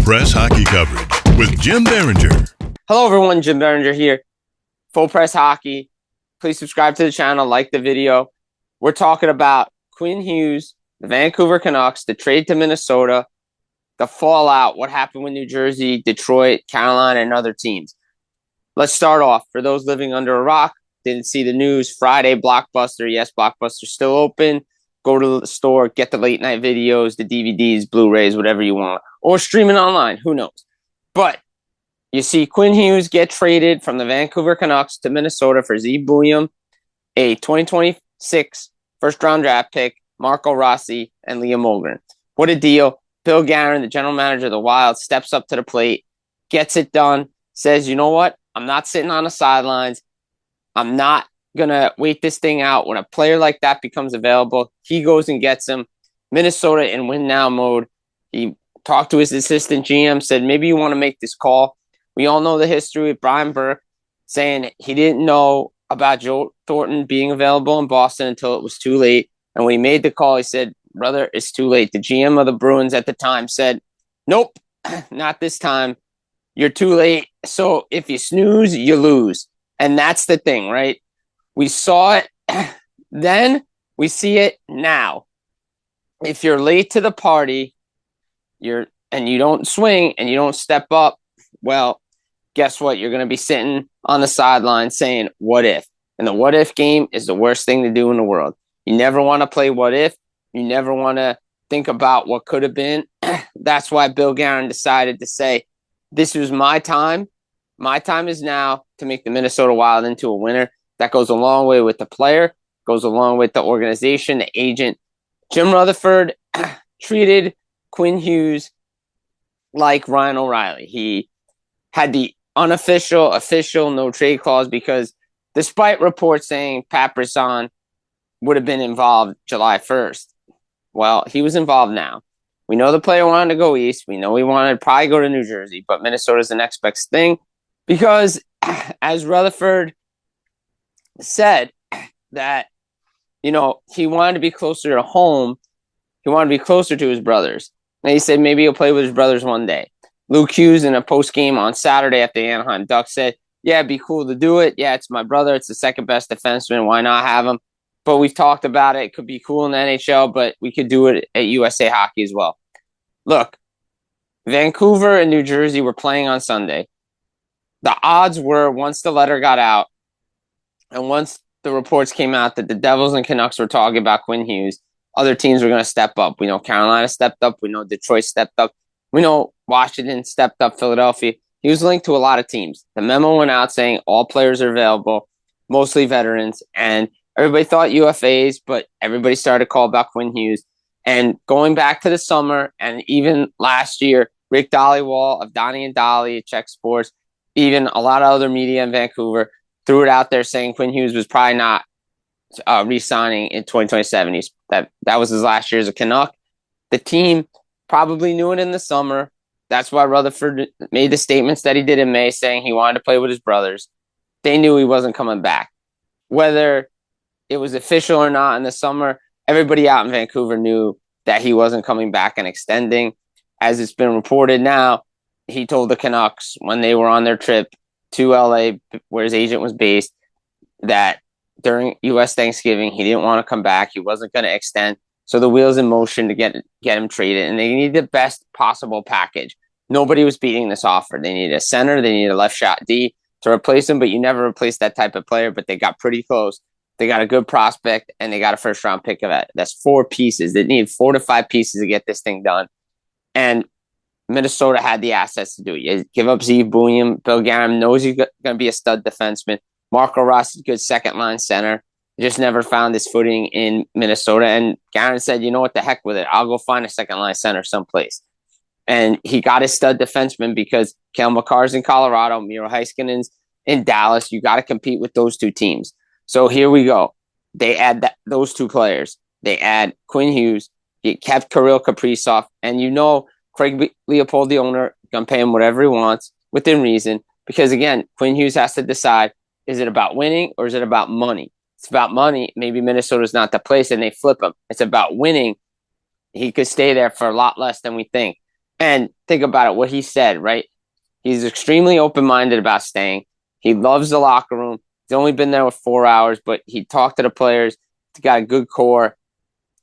Press Hockey coverage with Jim Behringer. Hello, everyone. Jim Behringer here. Full Press Hockey. Please subscribe to the channel, like the video. We're talking about Quinn Hughes, the Vancouver Canucks, the trade to Minnesota, the fallout, what happened with New Jersey, Detroit, Carolina, and other teams. Let's start off. For those living under a rock, didn't see the news, Friday, Blockbuster. Yes, Blockbuster's still open. Go to the store, get the late night videos, the DVDs, Blu-rays, whatever you want. Or stream it online. Who knows? But you see Quinn Hughes get traded from the Vancouver Canucks to Minnesota for Z Bouillon, a 2026 first-round draft pick, Marco Rossi, and Liam Mogren. What a deal. Bill Guerin, the general manager of the Wild, steps up to the plate, gets it done, says, you know what? I'm not sitting on the sidelines. I'm not going to wait this thing out. When a player like that becomes available, he goes and gets him. Minnesota in win-now mode. He talked to his assistant GM, said, maybe you want to make this call. We all know the history with Brian Burke saying he didn't know about Joe Thornton being available in Boston until it was too late. And when he made the call, he said, brother, it's too late. The GM of the Bruins at the time said, nope, not this time. You're too late. So if you snooze, you lose. And that's the thing, right? We saw it then. We see it now. If you're late to the party, and you don't swing and you don't step up, well, guess what? You're going to be sitting on the sideline saying, what if? And the what if game is the worst thing to do in the world. You never want to play what if. You never want to think about what could have been. That's why Bill Guerin decided to say, this was my time. My time is now to make the Minnesota Wild into a winner. That goes a long way with the player, goes a long way with the organization, the agent. Jim Rutherford treated Quinn Hughes like Ryan O'Reilly. He had the unofficial, official no trade clause because despite reports saying Pat Brisson would have been involved July 1st, well, he was involved now. We know the player wanted to go east. We know he wanted to probably go to New Jersey, but Minnesota's the next best thing because, as Rutherford said, that, you know, he wanted to be closer to home. He wanted to be closer to his brothers. And he said maybe he'll play with his brothers one day. Luke Hughes in a post-game on Saturday after the Anaheim Ducks said, yeah, it'd be cool to do it. Yeah, it's my brother. It's the second best defenseman. Why not have him? But we've talked about it. It could be cool in the NHL, but we could do it at USA Hockey as well. Look, Vancouver and New Jersey were playing on Sunday. The odds were, once the letter got out and once the reports came out that the Devils and Canucks were talking about Quinn Hughes, other teams were going to step up. We know Carolina stepped up. We know Detroit stepped up. We know Washington stepped up, Philadelphia. He was linked to a lot of teams. The memo went out saying all players are available, mostly veterans, and everybody thought UFAs, but everybody started to call about Quinn Hughes. And going back to the summer and even last year, Rick Dhaliwal of Donnie and Dolly at Czech Sports, even a lot of other media in Vancouver, threw it out there saying Quinn Hughes was probably not re-signing in 2027. That was his last year as a Canuck. The team probably knew it in the summer. That's why Rutherford made the statements that he did in May saying he wanted to play with his brothers. They knew he wasn't coming back. Whether it was official or not in the summer, everybody out in Vancouver knew that he wasn't coming back and extending. As it's been reported now, he told the Canucks when they were on their trip to LA, where his agent was based, that during U.S. Thanksgiving, he didn't want to come back. He wasn't going to extend. So the wheel's in motion to get him traded, and they need the best possible package. Nobody was beating this offer. They needed a center. They needed a left shot D to replace him, but you never replace that type of player, but they got pretty close. They got a good prospect, and they got a first-round pick of that. That's 4 pieces. They need 4 to 5 pieces to get this thing done. And Minnesota had the assets to do it. You give up Z Bouillon. Bill Guerin knows he's going to be a stud defenseman. Marco Rossi, good second-line center. Just never found his footing in Minnesota. And Guerin said, you know what, the heck with it. I'll go find a second-line center someplace. And he got his stud defenseman because Cale Makar's in Colorado, Miro Heiskanen's in Dallas. You got to compete with those 2 teams. So here we go. They add those 2 players. They add Quinn Hughes. He kept Kirill Kaprizov. And you know Craig Leopold, the owner, going to pay him whatever he wants within reason. Because, again, Quinn Hughes has to decide, is it about winning or is it about money? It's about money. Maybe Minnesota's not the place and they flip him. It's about winning. He could stay there for a lot less than we think. And think about it, what he said, right? He's extremely open-minded about staying. He loves the locker room. He's only been there with 4 hours, but he talked to the players. He's got a good core.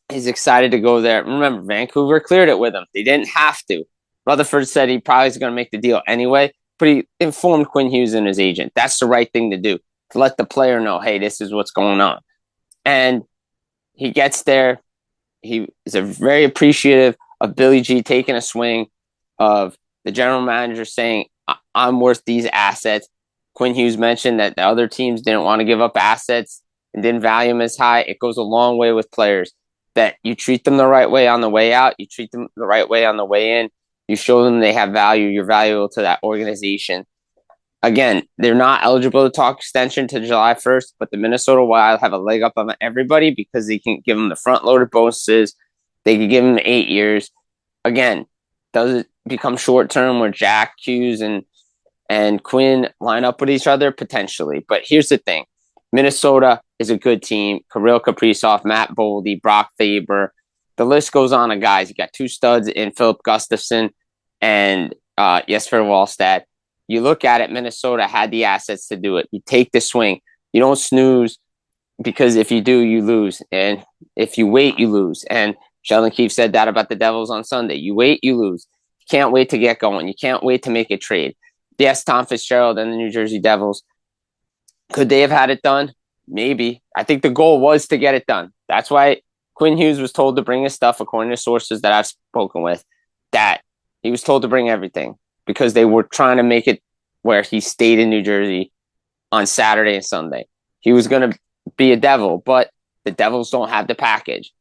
He's excited to go there. Remember, Vancouver cleared it with him. They didn't have to. Rutherford said he probably is going to make the deal anyway, but he informed Quinn Hughes and his agent. That's the right thing to do, to let the player know, hey, this is what's going on. And he gets there. He is very appreciative of Billy G taking a swing, of the general manager saying, I'm worth these assets. Quinn Hughes mentioned that the other teams didn't want to give up assets and didn't value them as high. It goes a long way with players that you treat them the right way on the way out. You treat them the right way on the way in. You show them they have value. You're valuable to that organization. Again, they're not eligible to talk extension to July 1st, but the Minnesota Wild have a leg up on everybody because they can give them the front-loaded bonuses. They can give them 8 years. Again, does it become short-term where Jack Hughes and Quinn line up with each other? Potentially. But here's the thing. Minnesota is a good team. Kirill Kaprizov, Matt Boldy, Brock Faber. The list goes on of guys. You got 2 studs in Philip Gustafson and Jesper Wallstedt. You look at it, Minnesota had the assets to do it. You take the swing. You don't snooze, because if you do, you lose. And if you wait, you lose. And Sheldon Keefe said that about the Devils on Sunday. You wait, you lose. You can't wait to get going. You can't wait to make a trade. Yes, Tom Fitzgerald and the New Jersey Devils, could they have had it done? Maybe. I think the goal was to get it done. That's why Quinn Hughes was told to bring his stuff, according to sources that I've spoken with, that he was told to bring everything because they were trying to make it where he stayed in New Jersey on Saturday and Sunday. He was going to be a Devil, but the Devils don't have the package.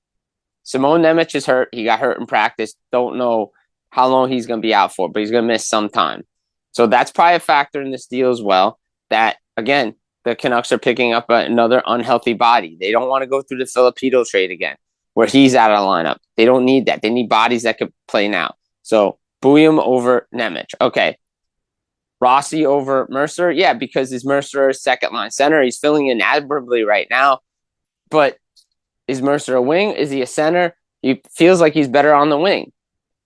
Simon Nemec is hurt. He got hurt in practice. Don't know how long he's going to be out for, but he's going to miss some time. So that's probably a factor in this deal as well, that, again, the Canucks are picking up another unhealthy body. They don't want to go through the Filipino trade again, where he's out of the lineup. They don't need that. They need bodies that could play now. So Bouillon over Nemec. Okay. Rossi over Mercer? Yeah, because is Mercer a second-line center? He's filling in admirably right now. But is Mercer a wing? Is he a center? He feels like he's better on the wing.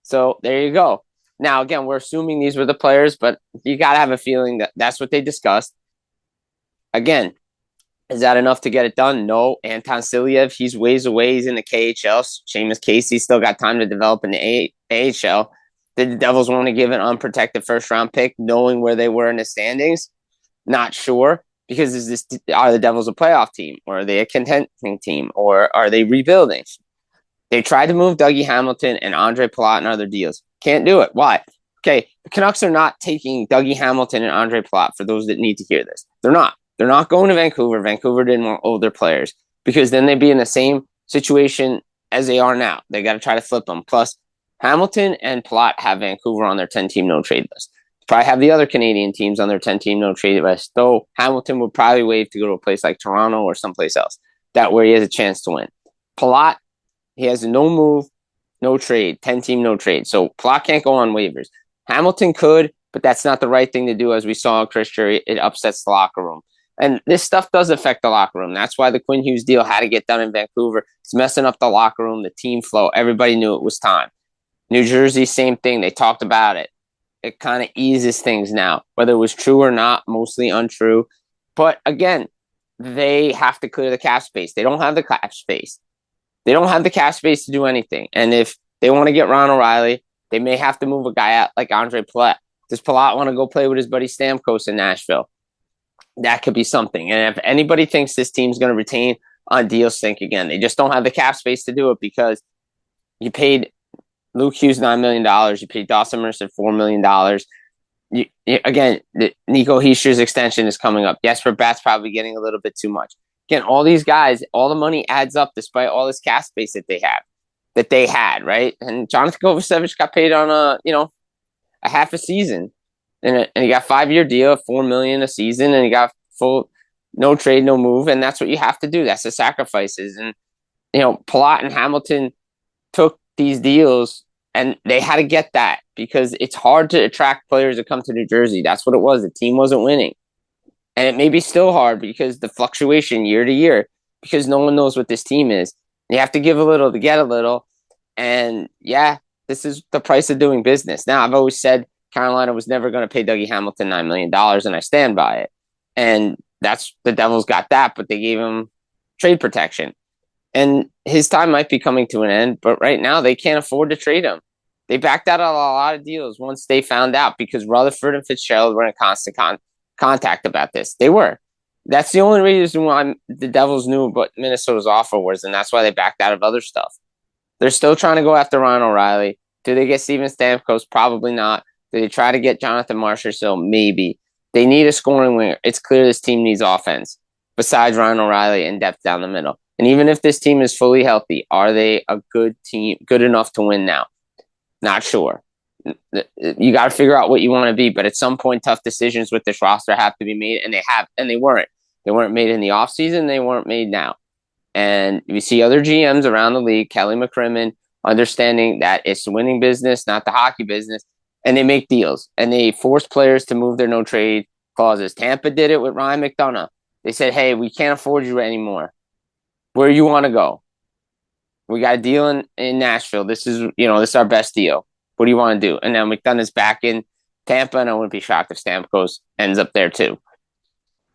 So there you go. Now, again, we're assuming these were the players, but you got to have a feeling that that's what they discussed. Again, is that enough to get it done? No. Anton Silyev, he's ways away. He's in the KHL. Seamus Casey still got time to develop in the AHL. Did the Devils want to give an unprotected first-round pick, knowing where they were in the standings? Not sure, because are the Devils a playoff team, or are they a contending team, or are they rebuilding? They tried to move Dougie Hamilton and Andre Palat in other deals. Can't do it. Why? Okay, the Canucks are not taking Dougie Hamilton and Andre Palat, for those that need to hear this. They're not. They're not going to Vancouver. Vancouver didn't want older players, because then they'd be in the same situation as they are now. They got to try to flip them. Plus, Hamilton and Palat have Vancouver on their 10-team no-trade list. Probably have the other Canadian teams on their 10-team no-trade list, though Hamilton would probably waive to go to a place like Toronto or someplace else. That where he has a chance to win. Palat, he has a no move, no trade, 10-team no trade. So Palat can't go on waivers. Hamilton could, but that's not the right thing to do, as we saw in Chris Drury. It upsets the locker room. And this stuff does affect the locker room. That's why the Quinn Hughes deal had to get done in Vancouver. It's messing up the locker room, the team flow. Everybody knew it was time. New Jersey, same thing. They talked about it. It kind of eases things now, whether it was true or not, mostly untrue. But again, they have to clear the cap space. They don't have the cap space. They don't have the cap space to do anything. And if they want to get Ron O'Reilly, they may have to move a guy out like Andre Palat. Does Palat want to go play with his buddy Stamkos in Nashville? That could be something. And if anybody thinks this team's going to retain on deals, think again. They just don't have the cap space to do it, because you paid Luke Hughes $9 million. You paid Dawson Mercer $4 million. Again, Nico Heischer's extension is coming up. Jesper Bat's probably getting a little bit too much. Again, all these guys, all the money adds up despite all this cap space that they had, right? And Jonathan Kovacevic got paid on a half a season, and he got a 5-year deal, $4 million a season, and he got full no trade, no move, and that's what you have to do. That's the sacrifices. And Palat and Hamilton took these deals, and they had to get that, because it's hard to attract players to come to New Jersey. That's what it was. The team wasn't winning. And it may be still hard because the fluctuation year to year, because no one knows what this team is. You have to give a little to get a little. And yeah, This is the price of doing business. Now, I've always said Carolina was never going to pay Dougie Hamilton $9 million, and I stand by it. And that's the Devils got that, but they gave him trade protection. And his time might be coming to an end, but right now they can't afford to trade him. They backed out of a lot of deals once they found out because Rutherford and Fitzgerald were in constant contact about this. They were. That's the only reason why the Devils knew what Minnesota's offer was, and that's why they backed out of other stuff. They're still trying to go after Ryan O'Reilly. Do they get Steven Stamkos? Probably not. Do they try to get Jonathan Marchessault? Maybe. They need a scoring winger. It's clear this team needs offense, besides Ryan O'Reilly and depth down the middle. And even if this team is fully healthy, are they a good team, good enough to win now? Not sure. You got to figure out what you want to be, but at some point, tough decisions with this roster have to be made, and they weren't. They weren't made in the offseason. They weren't made now. And you see other GMs around the league, Kelly McCrimmon, understanding that it's the winning business, not the hockey business, and they make deals, and they force players to move their no-trade clauses. Tampa did it with Ryan McDonough. They said, hey, we can't afford you anymore. Where you want to go? We got a deal in Nashville. This is our best deal. What do you want to do? And now McDonough's back in Tampa, and I wouldn't be shocked if Stamkos ends up there too.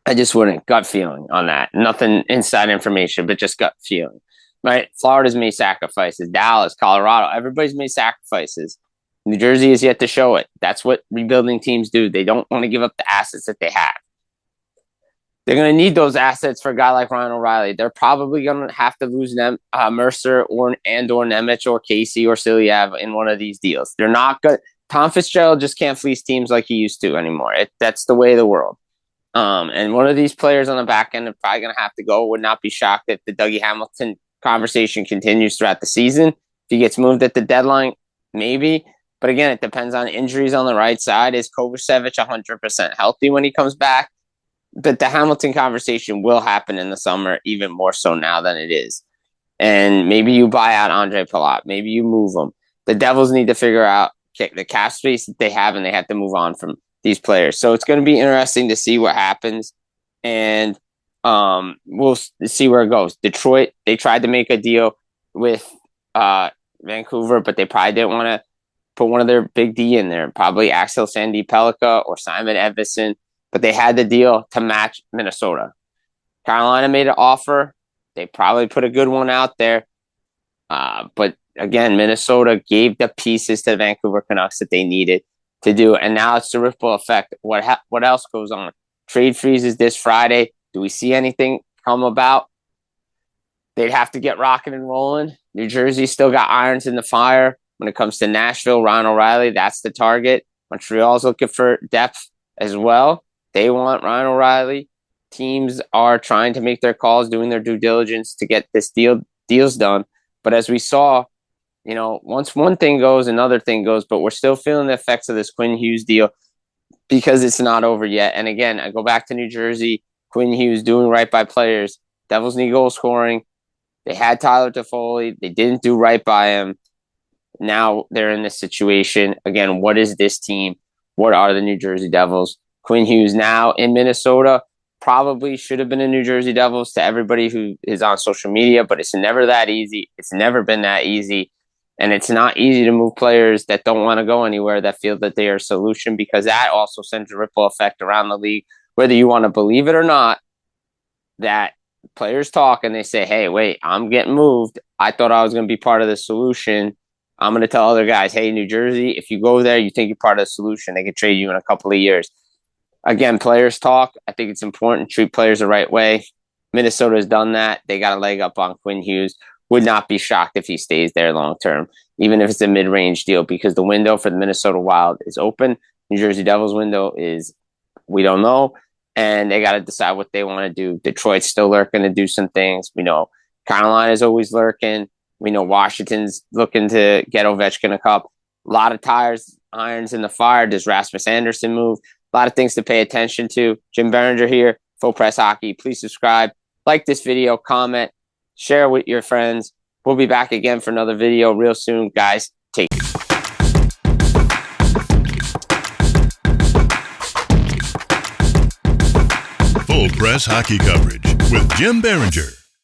I just wouldn't. Gut feeling on that. Nothing inside information, but just gut feeling. Right? Florida's made sacrifices. Dallas, Colorado, everybody's made sacrifices. New Jersey is yet to show it. That's what rebuilding teams do. They don't want to give up the assets that they have. They're going to need those assets for a guy like Ryan O'Reilly. They're probably going to have to lose Mercer or Nemec or Casey or Silyav in one of these deals. They're not good. Tom Fitzgerald just can't fleece teams like he used to anymore. That's the way of the world. And one of these players on the back end is probably going to have to go. Would not be shocked if the Dougie Hamilton conversation continues throughout the season. If he gets moved at the deadline, maybe. But again, it depends on injuries on the right side. Is Kovacevic 100% healthy when he comes back? But the Hamilton conversation will happen in the summer, even more so now than it is. And maybe you buy out Andre Palat. Maybe you move him. The Devils need to figure out the cap space that they have, and they have to move on from these players. So it's going to be interesting to see what happens. And we'll see where it goes. Detroit, they tried to make a deal with Vancouver, but they probably didn't want to put one of their big D in there. Probably Axel Sandy Pellikka or Simon Edvinsson. But they had the deal to match Minnesota. Carolina made an offer. They probably put a good one out there. But again, Minnesota gave the pieces to the Vancouver Canucks that they needed to do. And now it's the ripple effect. What else goes on? Trade freezes this Friday. Do we see anything come about? They'd have to get rocking and rolling. New Jersey still got irons in the fire. When it comes to Nashville, Ryan O'Reilly, that's the target. Montreal's looking for depth as well. They want Ryan O'Reilly. Teams are trying to make their calls, doing their due diligence to get this deals done. But as we saw, once one thing goes, another thing goes. But we're still feeling the effects of this Quinn Hughes deal because it's not over yet. And again, I go back to New Jersey. Quinn Hughes doing right by players. Devils need goal scoring. They had Tyler Toffoli. They didn't do right by him. Now they're in this situation. Again, what is this team? What are the New Jersey Devils? Quinn Hughes now in Minnesota probably should have been in New Jersey Devils to everybody who is on social media, but it's never that easy. It's never been that easy. And it's not easy to move players that don't want to go anywhere, that feel that they are a solution, because that also sends a ripple effect around the league, whether you want to believe it or not, that players talk and they say, hey, wait, I'm getting moved. I thought I was going to be part of the solution. I'm going to tell other guys, hey, New Jersey, if you go there, you think you're part of the solution. They could trade you in a couple of years. Again, players talk. I think it's important to treat players the right way. Minnesota has done that. They got a leg up on Quinn Hughes. Would not be shocked if he stays there long term, even if it's a mid-range deal, because the window for the Minnesota Wild is open. New Jersey Devils window is, we don't know, and they got to decide what they want to do. Detroit's still lurking to do some things. We know Carolina's always lurking. We know Washington's looking to get Ovechkin a cup. A lot of irons in the fire. Does Rasmus Anderson move? A lot of things to pay attention to. Jim Berenger here, Full Press Hockey. Please subscribe, like this video, comment, share with your friends. We'll be back again for another video real soon. Guys, take care. Full Press Hockey coverage with Jim Berenger.